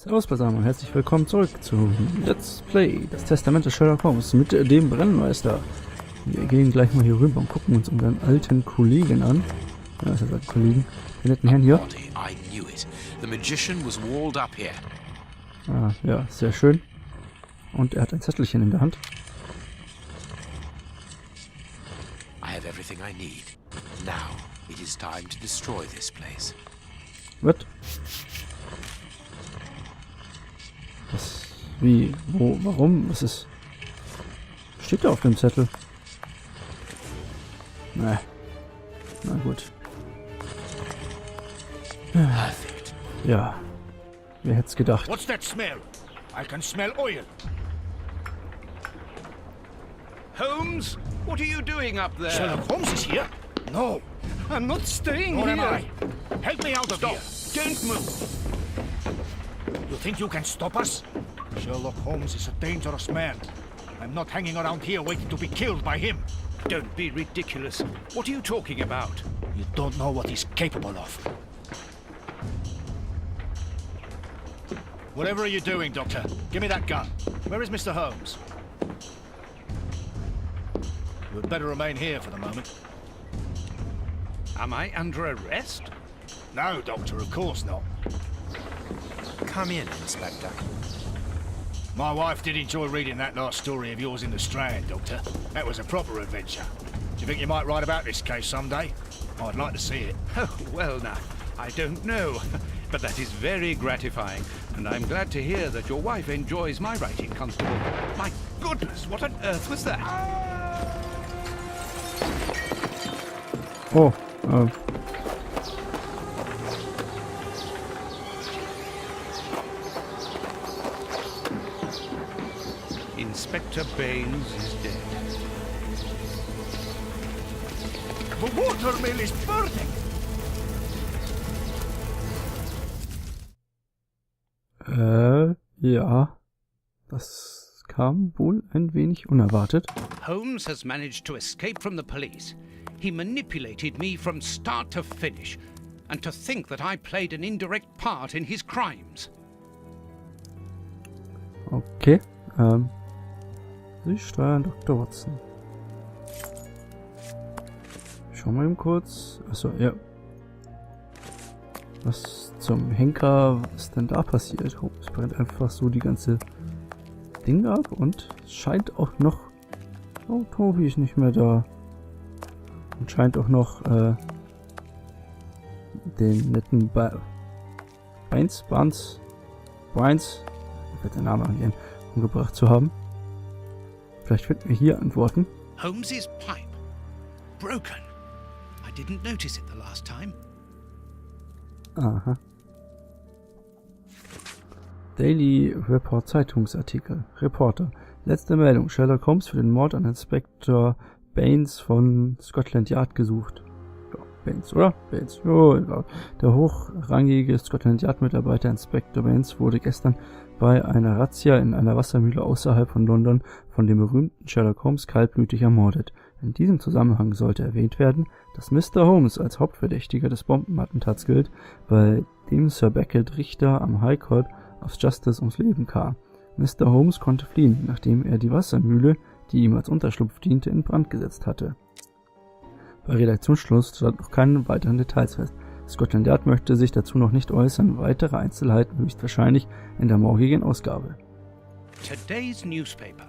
Servus beisammen und herzlich willkommen zurück zu Let's Play, das Testament des Sherlock Holmes mit dem Brennmeister. Wir gehen gleich mal hier rüber und gucken uns unseren alten Kollegen an. Ja, das ist ein Kollegen. Den netten Herrn hier. Ah, ja, sehr schön. Und er hat ein Zettelchen in der Hand. Was? Was? Wie? Wo? Warum? Was ist? Steht da auf dem Zettel? Na gut. Ja. Wer hätte es gedacht? What's that smell? I can smell oil. Holmes, what are you doing up there? Sherlock Holmes is here? No. I'm not staying Nor here. am I. Help me out of here. Don't move. You think you can stop us? Sherlock Holmes is a dangerous man. I'm not hanging around here waiting to be killed by him. Don't be ridiculous. What are you talking about? You don't know what he's capable of. Whatever are you doing, Doctor? Give me that gun. Where is Mr. Holmes? You had better remain here for the moment. Am I under arrest? No, Doctor, of course not. Come in, Inspector. My wife did enjoy reading that last story of yours in the Strand, Doctor. That was a proper adventure. Do you think you might write about this case someday? I'd like to see it. Oh, well now, I don't know. But that is very gratifying, and I'm glad to hear that your wife enjoys my writing, Constable. My goodness, what on earth was that? Oh, Inspector Baines is dead. The watermill is burning! ja. Das kam wohl ein wenig unerwartet. Holmes has managed to escape from the police. He manipulated me from start to finish. And to think that I played an indirect part in his crimes. Okay, Sie steuern Dr. Watson. Schauen wir eben kurz. Achso, ja. Was zum Henker ist denn da passiert? Oh, es brennt einfach so die ganze Ding ab und es scheint auch noch... Oh, Tobi ist nicht mehr da. Und scheint auch noch den netten Baines, ich werde den Namen angehen, umgebracht zu haben. Vielleicht finden wir hier Antworten. Holmes's pipe. Broken. I didn't notice it the last time. Aha. Daily Report Zeitungsartikel. Reporter. Letzte Meldung. Sherlock Holmes für den Mord an Inspektor Baines von Scotland Yard gesucht. Ja, Baines, oder? Baines. Oh, ja. Der hochrangige Scotland Yard Mitarbeiter Inspektor Baines wurde gestern bei einer Razzia in einer Wassermühle außerhalb von London von dem berühmten Sherlock Holmes kaltblütig ermordet. In diesem Zusammenhang sollte erwähnt werden, dass Mr. Holmes als Hauptverdächtiger des Bombenattentats gilt, bei dem Sir Beckett, Richter am High Court of Justice, ums Leben kam. Mr. Holmes konnte fliehen, nachdem er die Wassermühle, die ihm als Unterschlupf diente, in Brand gesetzt hatte. Bei Redaktionsschluss stand noch keine weiteren Details fest. Scotland Yard möchte sich dazu noch nicht äußern, weitere Einzelheiten höchstwahrscheinlich in der morgigen Ausgabe. Today's newspaper.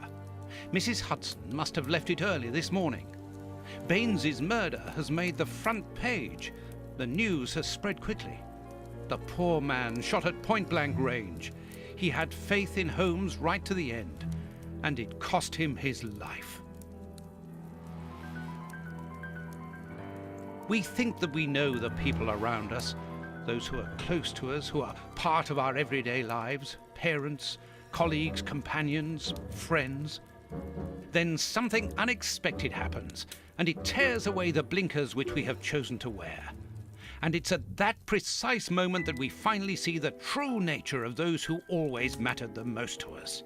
Mrs. Hudson must have left it early this morning. Baines's murder has made the front page. The news has spread quickly. The poor man shot at point-blank range. He had faith in Holmes right to the end, and it cost him his life. We think that we know the people around us, those who are close to us, who are part of our everyday lives, parents, colleagues, companions, friends. Then something unexpected happens, and it tears away the blinkers which we have chosen to wear. And it's at that precise moment that we finally see the true nature of those who always mattered the most to us.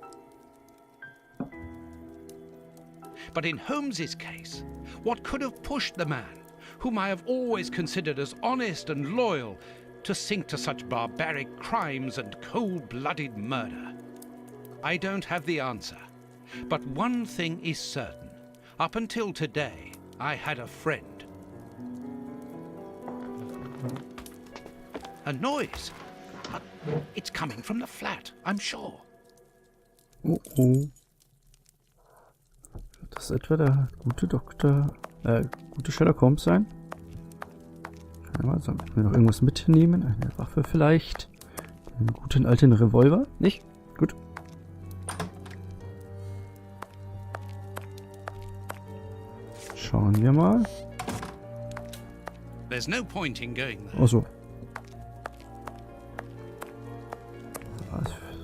But in Holmes's case, what could have pushed the man, whom I have always considered as honest and loyal, to sink to such barbaric crimes and cold-blooded murder? I don't have the answer. But one thing is certain. Up until today, I had a friend. A noise. But it's coming from the flat, I'm sure. Oh oh. Wird das etwa der gute Sherlock Holmes sein? Sollen wir noch irgendwas mitnehmen? Eine Waffe vielleicht? Einen guten alten Revolver? Nicht? Gut. Schauen wir mal. There's no point in going there. Oh so.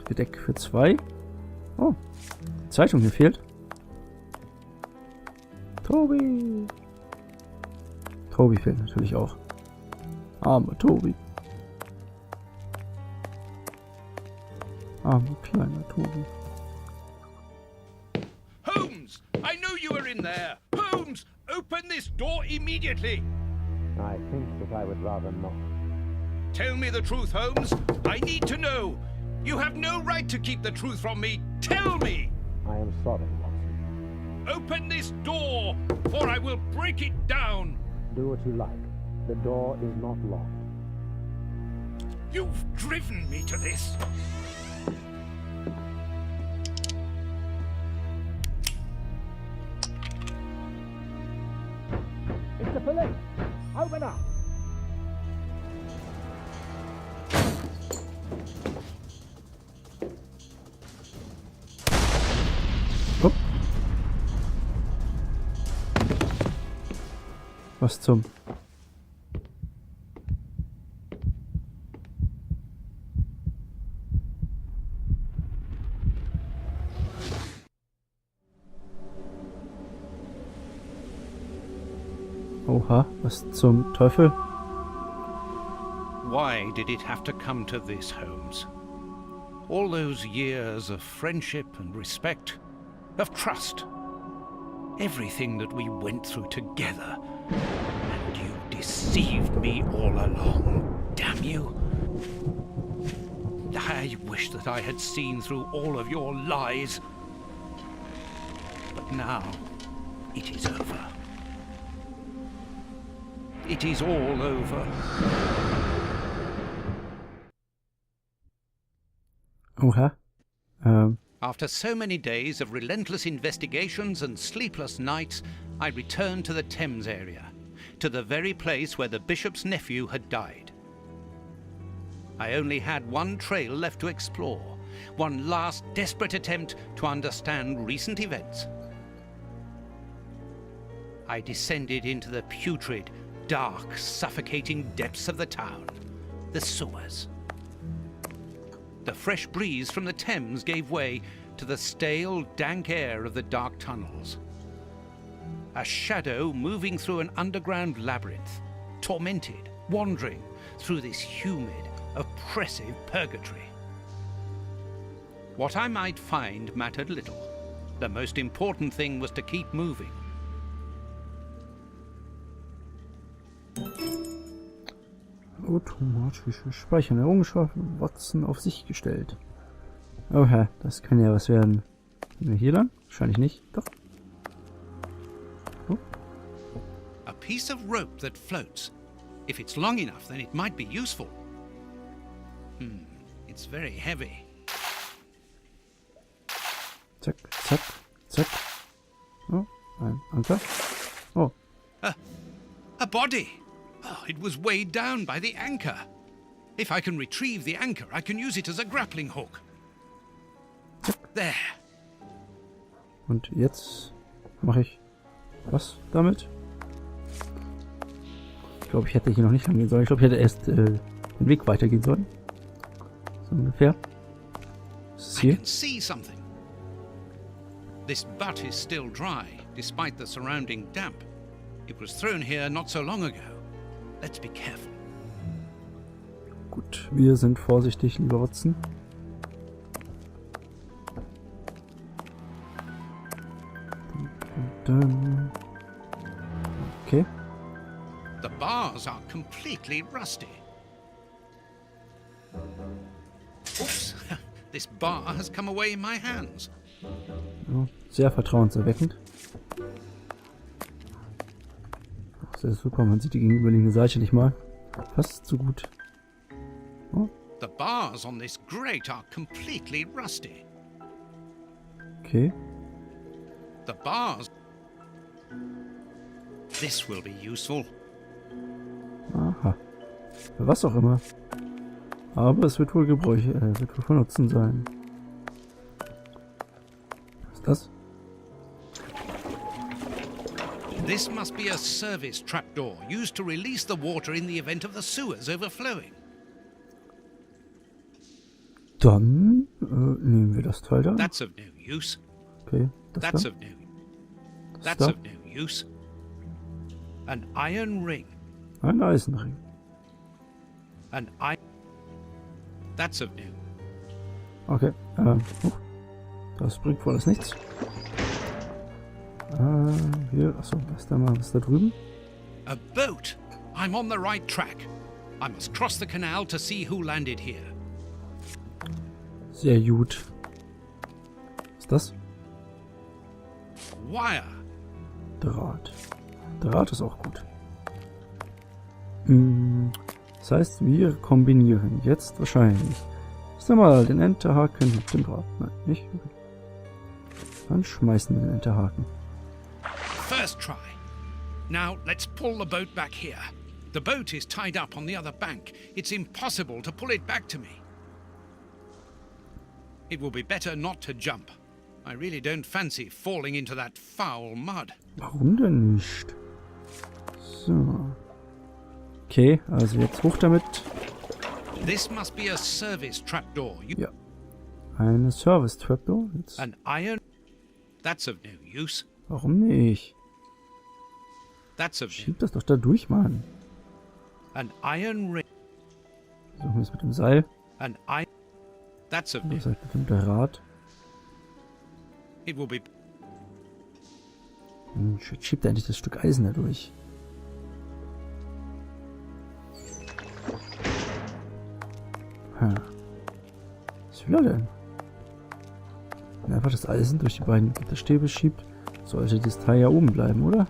Gedeck für 2. Oh. Die Zeitung hier fehlt. Tobi. Tobi fehlt natürlich auch. Armer Tobi. Armer kleiner Tobi. Holmes! I know you were in there! Holmes! Open this door immediately! I think that I would rather not. Tell me the truth, Holmes. I need to know. You have no right to keep the truth from me. Tell me! I am sorry, Watson. Open this door, or I will break it down! Do what you like. The door is not locked. You've driven me to this. It's the police! Open up! Oh. Was zum... Oha, was zum Teufel? Why did it have to come to this, Holmes? All those years of friendship and respect, of trust. Everything that we went through together. And you deceived me all along. Damn you. I wish that I had seen through all of your lies. But now, it is over. It is all over. Oha. After so many days of relentless investigations and sleepless nights, I returned to the Thames area, to the very place where the bishop's nephew had died. I only had one trail left to explore, one last desperate attempt to understand recent events. I descended into the putrid, dark, suffocating depths of the town, the sewers. The fresh breeze from the Thames gave way to the stale, dank air of the dark tunnels. A shadow moving through an underground labyrinth, tormented, wandering through this humid, oppressive purgatory. What I might find mattered little. The most important thing was to keep moving. Automatische Speichern. Errungenschaften Watson auf sich gestellt. Oha, das kann ja was werden. Sind wir hier lang? Wahrscheinlich nicht. Doch. Oh. A piece of rope that floats. If it's long enough, then it might be useful. It's very heavy. Zack, zack, zack. Oh, ein Anker. Oh. A body! Oh, it was weighed down by the anchor. If I can retrieve the anchor, I can use it as a grappling hook. There. Und jetzt mache ich was damit? Ich glaube, ich hätte hier noch nicht lang gehen sollen. Ich glaube, ich hätte erst den Weg weitergehen sollen. So ungefähr. Was ist I hier? can see something. This butt is still dry, despite the surrounding damp. It was thrown here not so long ago. Let's be careful. Gut, wir sind vorsichtig, lieber Watson. Okay. The bars are completely rusty. This bar has come away in my hands. Ja, sehr vertrauenserweckend. Sehr super, man sieht die gegenüberliegende Seite nicht mal. Fast zu gut. Oh, The bars on this grate are completely rusty. okay. The bars... This will be useful. Aha. Für was auch immer. Aber es wird wohl wird wohl von Nutzen sein. Was ist das? This must be a service trapdoor used to release the water in the event of the sewers overflowing. Dann nehmen wir das Teil da. That's of no use. Okay, das That's da. of no... Das That's da. of no use. An iron ring. Ein Eisenring. An iron... That's of no... Okay, das bringt wohl alles nichts. Hier, achso, was da mal, was da drüben? A boat! I'm on the right track. I must cross the canal to see who landed here. Sehr gut. Was ist das? Wire. Draht. Draht ist auch gut. Das heißt, wir kombinieren jetzt wahrscheinlich. Ist mal den Enterhaken mit dem Draht. Nein, nicht. Okay. Dann schmeißen wir den Enterhaken. First try. Now let's pull the boat back here. The boat is tied up on the other bank. It's impossible to pull it back to me. It will be better not to jump. I really don't fancy falling into that foul mud. Warum denn nicht? So. Okay, also jetzt hoch damit. This must be a service trapdoor. Ja. Eine Service Trapdoor. Jetzt. An iron... That's of no use. Warum nicht? That's of... Schieb das doch da durch, Mann. An iron ring. Versuchen wir es mit dem Seil. An iron... That's of no... Das heißt mit dem Draht. It will be... Schiebt endlich das Stück Eisen da durch. Was will er denn? Wenn er einfach das Eisen durch die beiden Gitterstäbe schiebt, sollte das Teil ja oben bleiben, oder?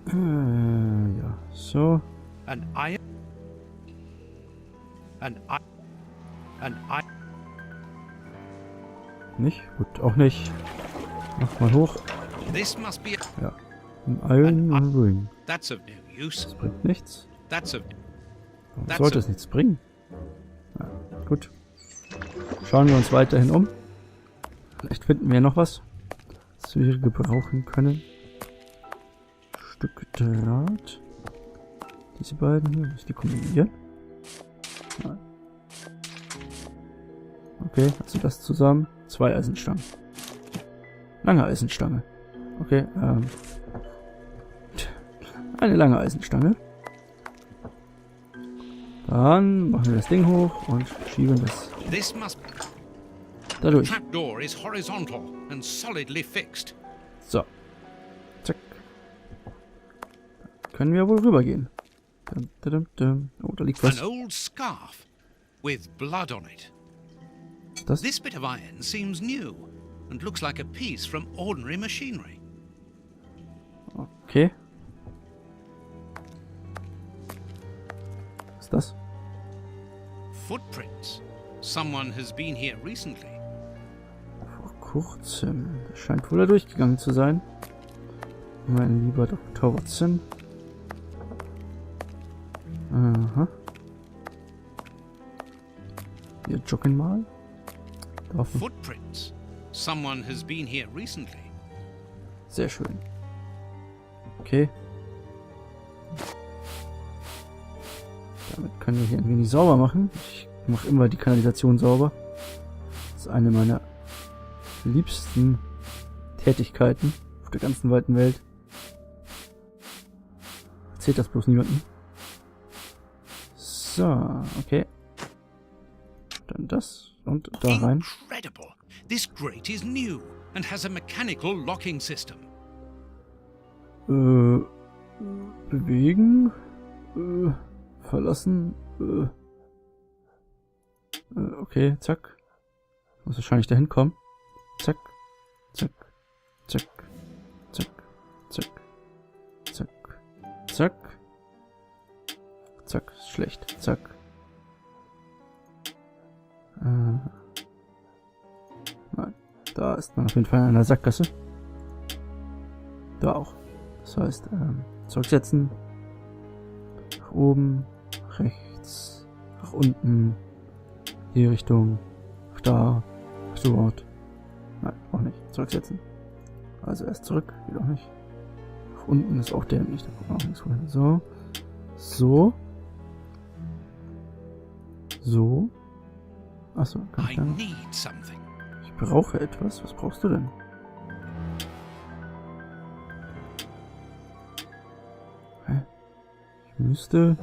Ja, so. An iron... An iron... An iron... Nicht? Gut, auch nicht. Mach mal hoch. This must be... Ja. Ein Iron Ring. That's of no use. Das bringt nichts. That's of... Warum That's sollte es nichts bringen? Ja, gut. Schauen wir uns weiterhin um. Vielleicht finden wir noch was, was wir hier gebrauchen können. Stück Draht. Diese beiden hier, muss ich die kombinieren? Nein. Okay, also das zusammen. 2 Eisenstangen. Lange Eisenstange. Okay, eine lange Eisenstange. Dann machen wir das Ding hoch und schieben das This must... dadurch. Trapdoor is horizontal and solidly fixed. So. Zack. Dann können wir wohl rübergehen. Dum, dum, dum. Oh, da liegt was. An old scarf with blood on it. Was ist das? This bit of iron seems new and looks like a piece from ordinary machinery. Okay. Was ist das? Footprints. Someone has been here recently. Vor kurzem. Das scheint wohl da durchgegangen zu sein. Mein lieber Dr. Watson. Aha. Wir joggen mal. Drauf. Footprints. Someone has been here recently. Sehr schön. Okay. Damit können wir hier ein wenig sauber machen. Ich mache immer die Kanalisation sauber. Das ist eine meiner liebsten Tätigkeiten auf der ganzen weiten Welt. Erzählt das bloß niemandem. So, okay. Dann das und da rein. Incredible. This grate is new and has a mechanical locking system. Bewegen. verlassen. Okay, zack. Muss wahrscheinlich dahin kommen. Zack, zack, zack, zack, zack, zack, zack. Zack, ist schlecht. Zack. Nein. Da ist man auf jeden Fall in einer Sackgasse. Da auch. Das heißt, zurücksetzen. Nach oben, nach rechts, nach unten, die Richtung, nach da, nach dort. Nein, auch nicht. Zurücksetzen. Also erst zurück, geht auch nicht. Nach unten ist auch dämlich, da kommt man auch nichts hin. So. So. So. Achso, kann ich dann. Ich brauche etwas. Was brauchst du denn? Hä? Ich müsste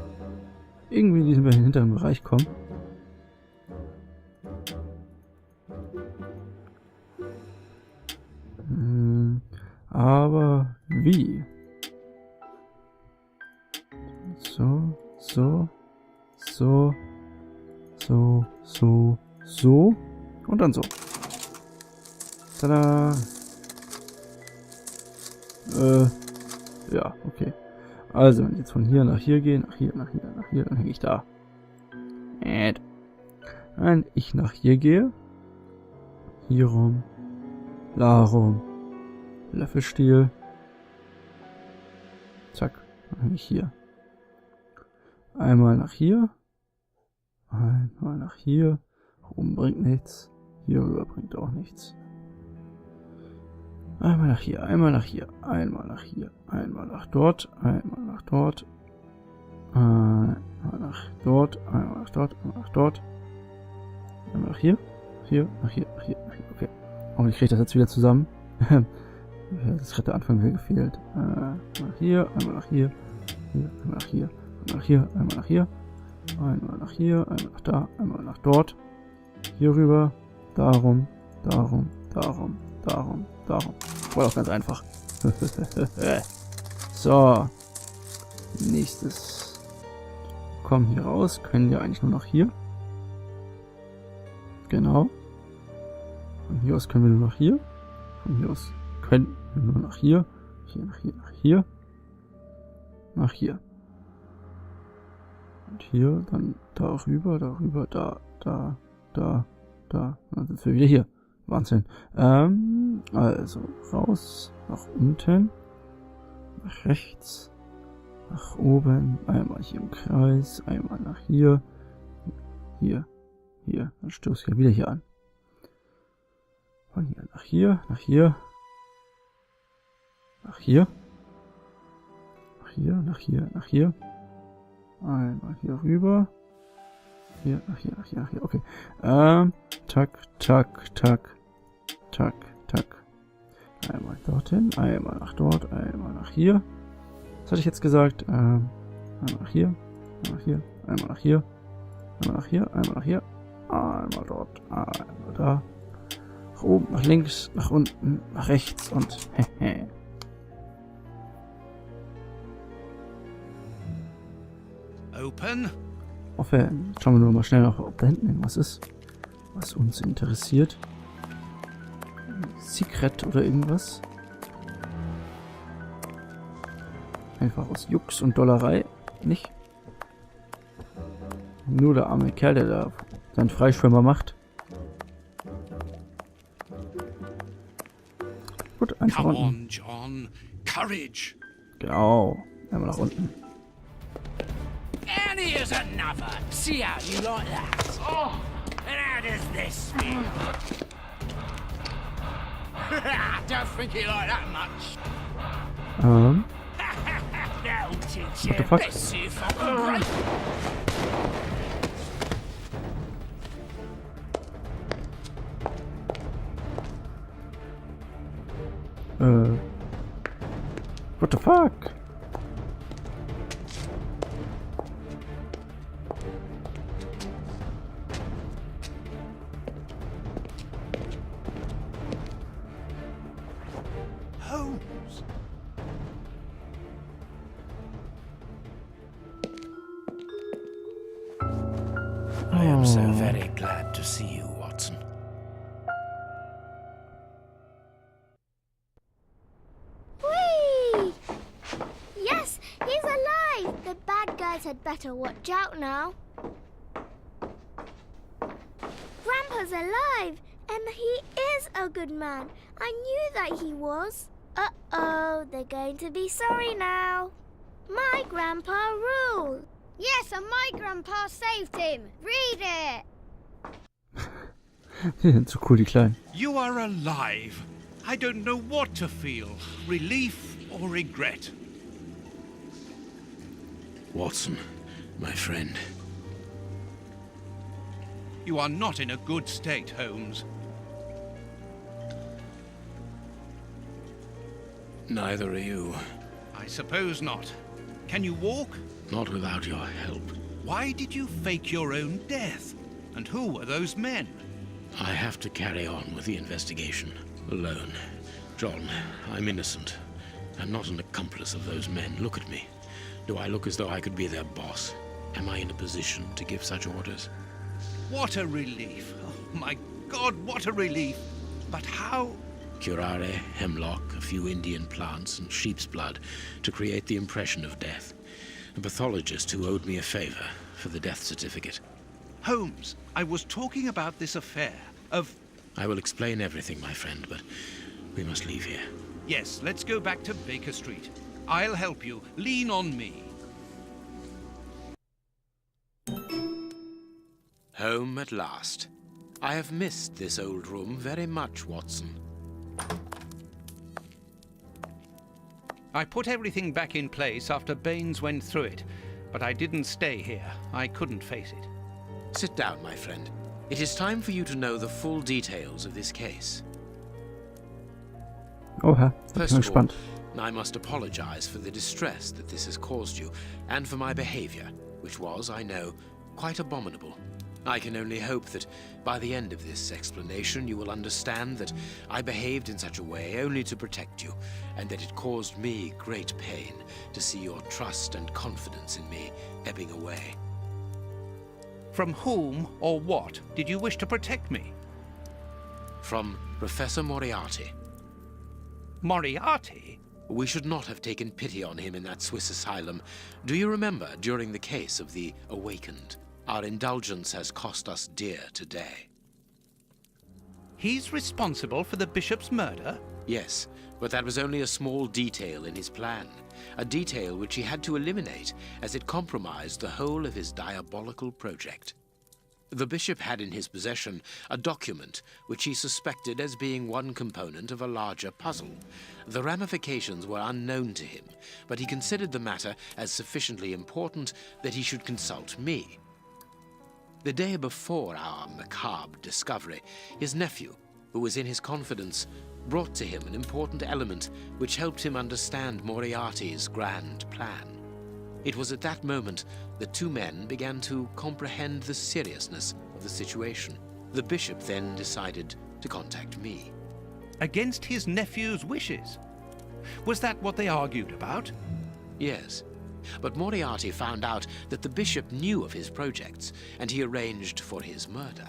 irgendwie in diesen hinteren Bereich kommen. Aber wie? So, so, so, so, so, so und dann so. Tada! Ja, okay. Also, wenn ich jetzt von hier nach hier gehe, nach hier, nach hier, nach hier, dann hänge ich da. Wenn ich nach hier gehe, hier rum, da rum, Löffelstiel, zack, dann hänge ich hier. Einmal nach hier, einmal nach hier, oben bringt nichts, hier rüber bringt auch nichts. Einmal nach hier, einmal nach hier, einmal nach hier, einmal nach dort, einmal nach dort, einmal nach dort, einmal nach dort, einmal nach dort, einmal nach hier, hier, nach hier, nach hier, nach hier, okay. Und ich kriege das jetzt wieder zusammen. Das dritte Anfang hier gefehlt. Nach hier, einmal nach hier, hier, einmal nach hier, einmal nach hier, einmal nach hier, einmal nach hier, einmal nach da, einmal nach dort, hier rüber, darum, darum, darum, darum, darum. War doch ganz einfach. So. Nächstes. Kommen hier raus. Können wir eigentlich nur noch hier. Genau. Von hier aus können wir nur noch hier. Von hier aus können wir nur nach hier. Hier, nach hier, nach hier. Nach hier. Und hier, dann darüber, darüber, da, da, da, da. Dann sind wir wieder hier. Wahnsinn. Also raus, nach unten, nach rechts, nach oben, einmal hier im Kreis, einmal nach hier, hier, hier, dann stoße ich ja wieder hier an. Von hier nach hier, nach hier, nach hier, nach hier, nach hier, nach hier, einmal hier rüber, hier, nach hier, nach hier, nach hier, okay. Tack, tack, tack, tack, tack. Einmal dorthin, einmal nach dort, einmal nach hier. Was hatte ich jetzt gesagt? Einmal nach hier, einmal nach hier, einmal nach hier, einmal nach hier, einmal nach hier, einmal dort, einmal da. Nach oben, nach links, nach unten, nach rechts und hehe. Open. Offen. Schauen wir nur mal schnell nach, ob da hinten irgendwas ist, was uns interessiert. Secret oder irgendwas. Einfach aus Jux und Dollerei. Nicht? Nur der arme Kerl, der da seinen Freischwimmer macht. Gut, einfach Come unten. on, John. Courage. Genau. Einmal nach unten. And here's another. See how you like that. Oh, and how does this feel? Don't think you like that much. That'll teach you What the fuck? best see if I can break. What the fuck? Holmes. I am so very glad to see you, Watson. Whee! Yes, he's alive! The bad guys had better watch out now. Grandpa's alive, and he is a good man. I knew that he was. Uh-oh, they're going to be sorry now. My grandpa ruled. Yes, and my grandpa saved him. Read it. Die sind so cool, die Kleinen. You are alive. I don't know what to feel, relief or regret. Watson, my friend. You are not in a good state, Holmes. Neither are you. I suppose not. Can you walk? Not without your help. Why did you fake your own death? And who were those men? I have to carry on with the investigation. Alone. John, I'm innocent. I'm not an accomplice of those men. Look at me. Do I look as though I could be their boss? Am I in a position to give such orders? What a relief. Oh, my God, what a relief. But how? Curare, hemlock, a few Indian plants, and sheep's blood to create the impression of death. A pathologist who owed me a favor for the death certificate. Holmes, I was talking about this affair of... I will explain everything, my friend, but we must leave here. Yes, let's go back to Baker Street. I'll help you. Lean on me. Home at last. I have missed this old room very much, Watson. I put everything back in place after Baines went through it, but I didn't stay here. I couldn't face it. Sit down, my friend. It is time for you to know the full details of this case. Oha, ich bin First of all, gespannt. I must apologize for the distress that this has caused you, and for my behavior, which was, I know, quite abominable. I can only hope that by the end of this explanation you will understand that I behaved in such a way only to protect you, and that it caused me great pain to see your trust and confidence in me ebbing away. From whom or what did you wish to protect me? From Professor Moriarty. Moriarty? We should not have taken pity on him in that Swiss asylum. Do you remember during the case of the Awakened? Our indulgence has cost us dear today. He's responsible for the bishop's murder? Yes, but that was only a small detail in his plan. A detail which he had to eliminate as it compromised the whole of his diabolical project. The bishop had in his possession a document which he suspected as being one component of a larger puzzle. The ramifications were unknown to him, but he considered the matter as sufficiently important that he should consult me. The day before our macabre discovery, his nephew, who was in his confidence, brought to him an important element which helped him understand Moriarty's grand plan. It was at that moment the two men began to comprehend the seriousness of the situation. The bishop then decided to contact me. Against his nephew's wishes? Was that what they argued about? Yes. But Moriarty found out that the bishop knew of his projects, and he arranged for his murder.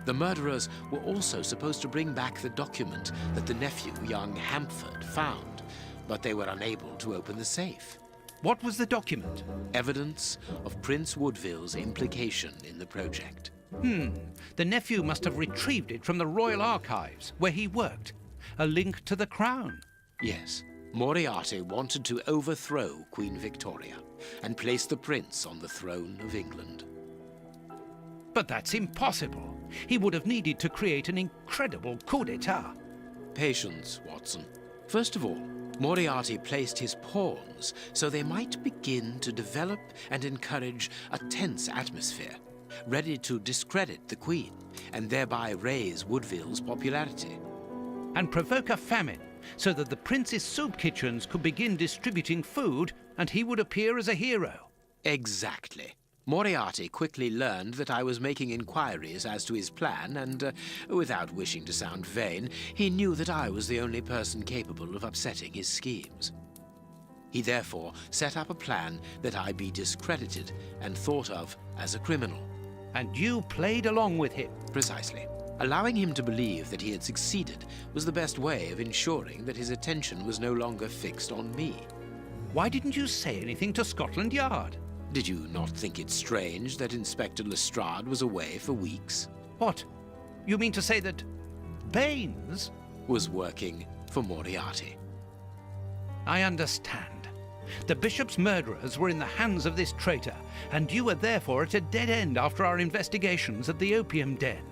The murderers were also supposed to bring back the document that the nephew, young Hampford, found, but they were unable to open the safe. What was the document? Evidence of Prince Woodville's implication in the project. The nephew must have retrieved it from the Royal Archives, where he worked. A link to the crown. Yes. Moriarty wanted to overthrow Queen Victoria and place the prince on the throne of England. But that's impossible. He would have needed to create an incredible coup d'etat. Patience, Watson. First of all, Moriarty placed his pawns so they might begin to develop and encourage a tense atmosphere, ready to discredit the Queen and thereby raise Woodville's popularity. And provoke a famine, so that the prince's soup kitchens could begin distributing food and he would appear as a hero. Exactly. Moriarty quickly learned that I was making inquiries as to his plan and, without wishing to sound vain, he knew that I was the only person capable of upsetting his schemes. He therefore set up a plan that I be discredited and thought of as a criminal. And you played along with him. Precisely. Allowing him to believe that he had succeeded was the best way of ensuring that his attention was no longer fixed on me. Why didn't you say anything to Scotland Yard? Did you not think it strange that Inspector Lestrade was away for weeks? What? You mean to say that Baines Was working for Moriarty. I understand. The bishop's murderers were in the hands of this traitor, and you were therefore at a dead end after our investigations at the opium den.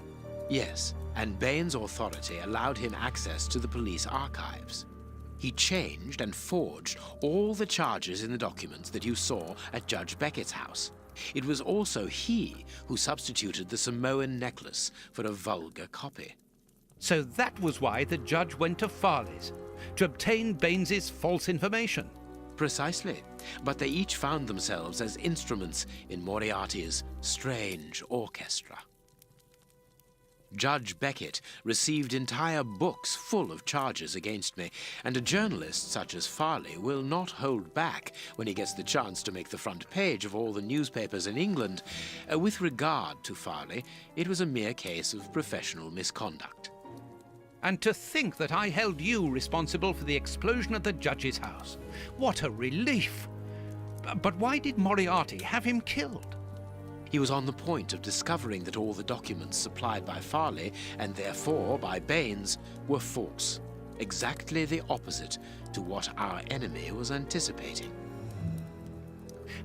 Yes, and Baines' authority allowed him access to the police archives. He changed and forged all the charges in the documents that you saw at Judge Beckett's house. It was also he who substituted the Samoan necklace for a vulgar copy. So that was why the judge went to Farley's, to obtain Baines's false information. Precisely, but they each found themselves as instruments in Moriarty's strange orchestra. Judge Beckett received entire books full of charges against me, and a journalist such as Farley will not hold back when he gets the chance to make the front page of all the newspapers in England. With regard to Farley, it was a mere case of professional misconduct. And to think that I held you responsible for the explosion at the judge's house. What a relief! But why did Moriarty have him killed? He was on the point of discovering that all the documents supplied by Farley, and therefore by Baines, were false. Exactly the opposite to what our enemy was anticipating.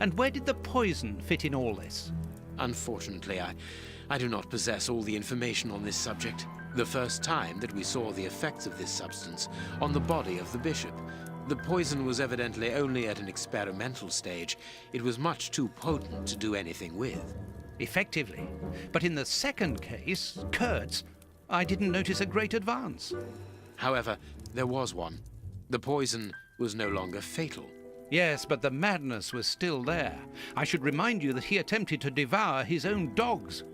And where did the poison fit in all this? Unfortunately, I do not possess all the information on this subject. The first time that we saw the effects of this substance on the body of the bishop, the poison was evidently only at an experimental stage. It was much too potent to do anything with. Effectively. But in the second case, Kurtz, I didn't notice a great advance. However, there was one. The poison was no longer fatal. Yes, but the madness was still there. I should remind you that he attempted to devour his own dogs.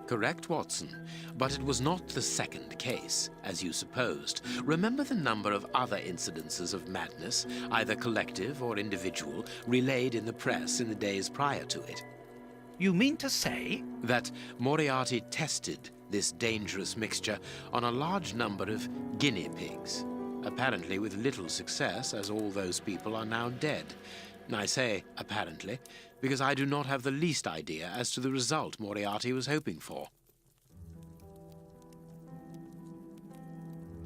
Correct, Watson, but it was not the second case, as you supposed. Remember the number of other incidences of madness, either collective or individual, relayed in the press in the days prior to it. You mean to say? That Moriarty tested this dangerous mixture on a large number of guinea pigs, apparently with little success, as all those people are now dead. I say apparently, because I do not have the least idea as to the result Moriarty was hoping for.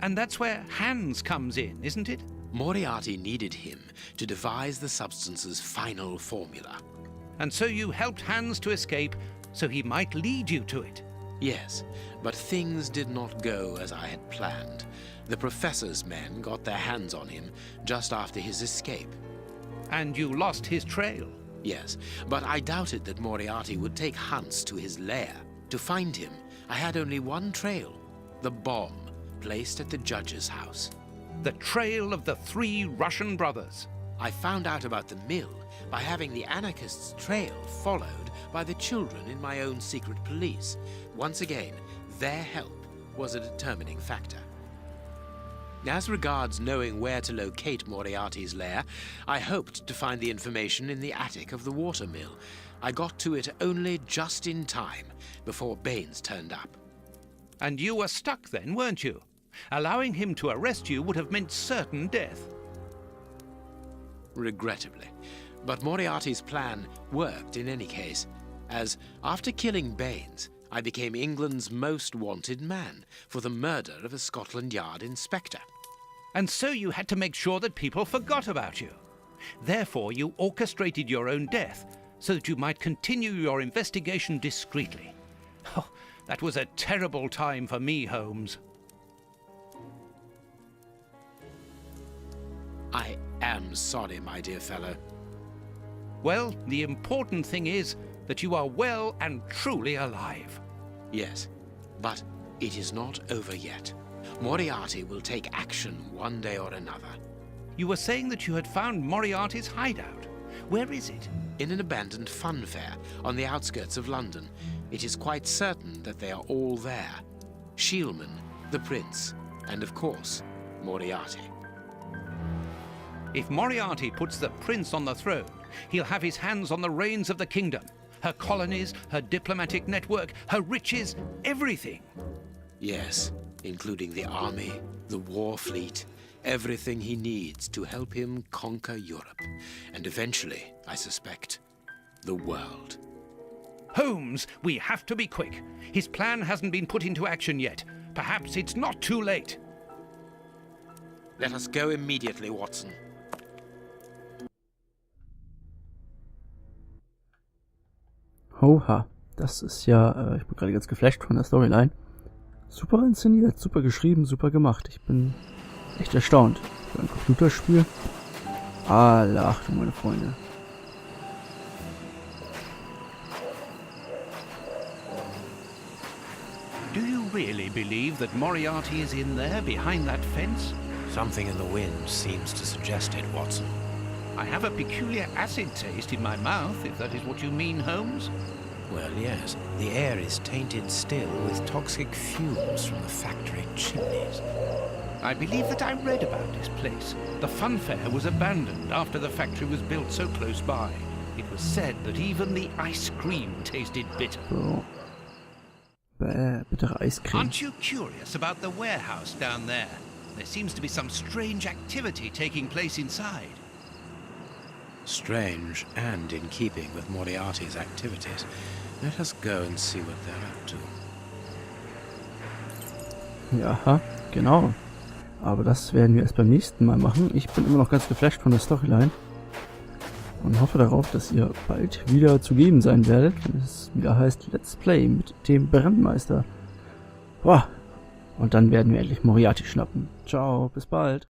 And that's where Hans comes in, isn't it? Moriarty needed him to devise the substance's final formula. And so you helped Hans to escape, so he might lead you to it. Yes, but things did not go as I had planned. The professor's men got their hands on him just after his escape. And you lost his trail. Yes, but I doubted that Moriarty would take Hans to his lair. To find him, I had only one trail, the bomb placed at the judge's house. The trail of the 3 Russian brothers. I found out about the mill by having the anarchists' trail followed by the children in my own secret police. Once again, their help was a determining factor. As regards knowing where to locate Moriarty's lair, I hoped to find the information in the attic of the watermill. I got to it only just in time before Baines turned up. And you were stuck then, weren't you? Allowing him to arrest you would have meant certain death. Regrettably. But Moriarty's plan worked in any case, as after killing Baines, I became England's most wanted man for the murder of a Scotland Yard inspector. And so you had to make sure that people forgot about you. Therefore, you orchestrated your own death so that you might continue your investigation discreetly. Oh, that was a terrible time for me, Holmes. I am sorry, my dear fellow. Well, the important thing is that you are well and truly alive. Yes, but it is not over yet. Moriarty will take action one day or another. You were saying that you had found Moriarty's hideout. Where is it? In an abandoned fun fair on the outskirts of London. It is quite certain that they are all there. Shielman, the prince, and of course, Moriarty. If Moriarty puts the prince on the throne, he'll have his hands on the reins of the kingdom. her colonies, her diplomatic network, her riches, everything. Yes, including the army, the war fleet, everything he needs to help him conquer Europe, and eventually, I suspect, the world. Holmes, we have to be quick. His plan hasn't been put into action yet. Perhaps it's not too late. Let us go immediately, Watson. Oha, das ist ja, ich bin gerade ganz geflasht von der Storyline. Super inszeniert, super geschrieben, super gemacht. Ich bin echt erstaunt. Für ein Computerspiel. Alle Achtung, meine Freunde. Do you really believe that Moriarty is in there, behind that fence? Something in the wind seems to suggest it, Watson. I have a peculiar acid taste in my mouth, if that is what you mean, Holmes. Well, yes. The air is tainted still with toxic fumes from the factory chimneys. I believe that I read about this place. The funfair was abandoned after the factory was built so close by. It was said that even the ice cream tasted bitter. So. Bittere Eiscreme. Aren't you curious about the warehouse down there? There seems to be some strange activity taking place inside. Strange and in keeping with Moriarty's activities. Let us go and see what they're up to. Ja, genau. Aber das werden wir erst beim nächsten Mal machen. Ich bin immer noch ganz geflasht von der Storyline. Und hoffe darauf, dass ihr bald wieder zugegen sein werdet, wenn es wieder heißt Let's Play mit dem Brandmeister. Boah. Und dann werden wir endlich Moriarty schnappen. Ciao, bis bald.